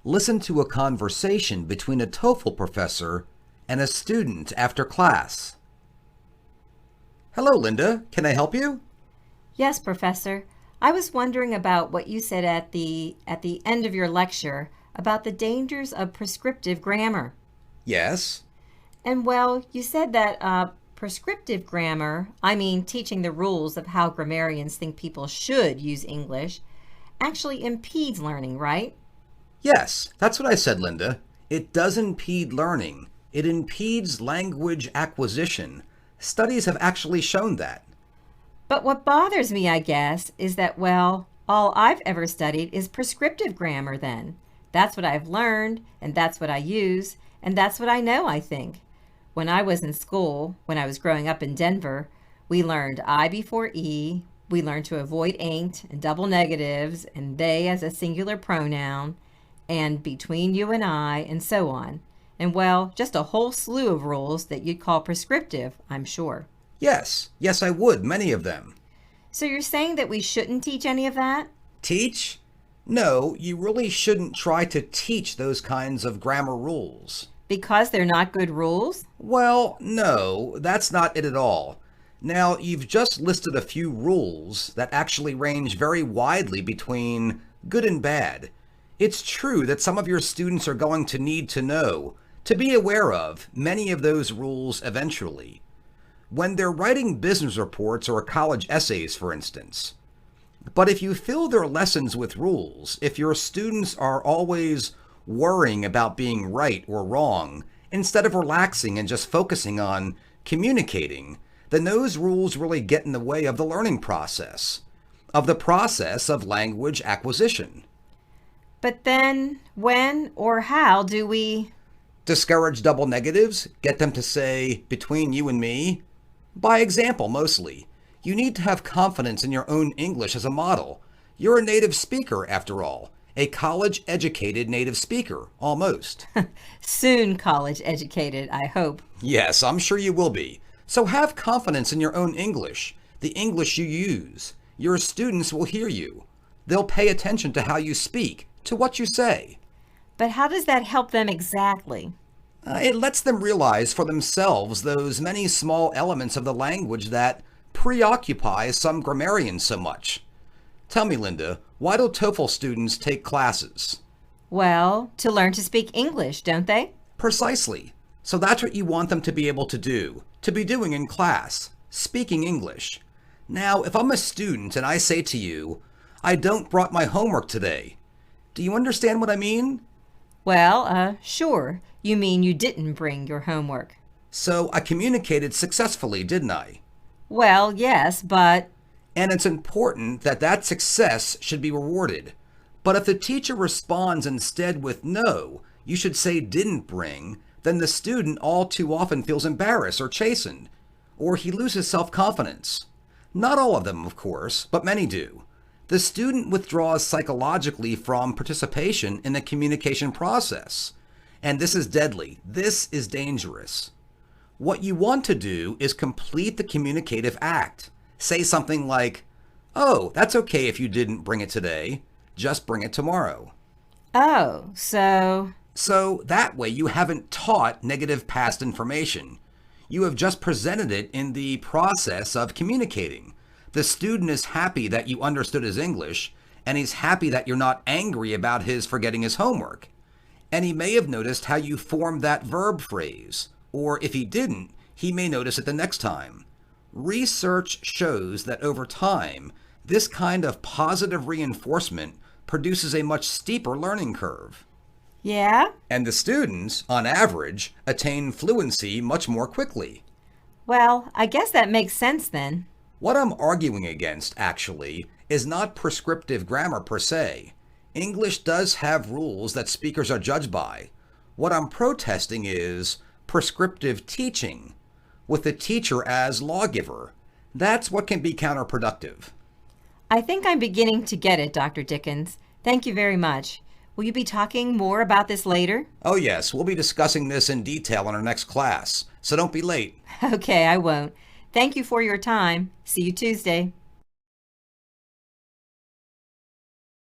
Listen to a conversation between a TOEFL professor and a student after class. Hello, Linda. Can I help you? Yes, Professor. I was wondering about what you said at the end of your lecture about the dangers of prescriptive grammar. Yes. And well, you said that prescriptive grammar, I mean teaching the rules of how grammarians think people should use English, actually impedes learning, right? Yes, that's what I said, Linda. It does impede learning. It impedes language acquisition. Studies have actually shown that. But what bothers me, I guess, is that, well, all I've ever studied is prescriptive grammar then. That's what I've learned, and that's what I use, and that's what I know, I think. When I was in school, when I was growing up in Denver, we learned I before E, we learned to avoid ain't and double negatives and they as a singular pronoun, and between you and I, and so on. And well, just a whole slew of rules that you'd call prescriptive, I'm sure. Yes, I would, many of them. So you're saying that we shouldn't teach any of that? Teach? No, you really shouldn't try to teach those kinds of grammar rules. Because they're not good rules? Well, no, that's not it at all. Now, you've just listed a few rules that actually range very widely between good and bad. It's true that some of your students are going to need to know, to be aware of, many of those rules eventually. When they're writing business reports or college essays, for instance. But if you fill their lessons with rules, if your students are always worrying about being right or wrong, instead of relaxing and just focusing on communicating, then those rules really get in the way of the learning process, of the process of language acquisition. But then, when or how do we... Discourage double negatives, get them to say, between you and me. By example, mostly. You need to have confidence in your own English as a model. You're a native speaker, after all. A college-educated native speaker, almost. Soon college-educated, I hope. Yes, I'm sure you will be. So have confidence in your own English, the English you use. Your students will hear you. They'll pay attention to how you speak, to what you say. But how does that help them exactly? It lets them realize for themselves those many small elements of the language that preoccupy some grammarians so much. Tell me, Linda, why do TOEFL students take classes? Well, to learn to speak English, don't they? Precisely. So that's what you want them to be able to do, to be doing in class, speaking English. Now, if I'm a student and I say to you, I don't brought my homework today, do you understand what I mean? Well, sure. You mean you didn't bring your homework. So I communicated successfully, didn't I? Well, yes, but... And it's important that that success should be rewarded. But if the teacher responds instead with no, you should say didn't bring, then the student all too often feels embarrassed or chastened, or he loses self-confidence. Not all of them, of course, but many do. The student withdraws psychologically from participation in the communication process. And this is deadly. This is dangerous. What you want to do is complete the communicative act. Say something like, oh, that's okay if you didn't bring it today. Just bring it tomorrow. Oh, so... So that way you haven't taught negative past information. You have just presented it in the process of communicating. The student is happy that you understood his English, and he's happy that you're not angry about his forgetting his homework. And he may have noticed how you formed that verb phrase, or if he didn't, he may notice it the next time. Research shows that over time, this kind of positive reinforcement produces a much steeper learning curve. Yeah? And the students, on average, attain fluency much more quickly. Well, I guess that makes sense then. What I'm arguing against, actually, is not prescriptive grammar per se. English does have rules that speakers are judged by. What I'm protesting is prescriptive teaching, with the teacher as lawgiver. That's what can be counterproductive. I think I'm beginning to get it, Dr. Dickens. Thank you very much. Will you be talking more about this later? Oh yes, we'll be discussing this in detail in our next class, so don't be late. Okay, I won't. Thank you for your time. See you Tuesday.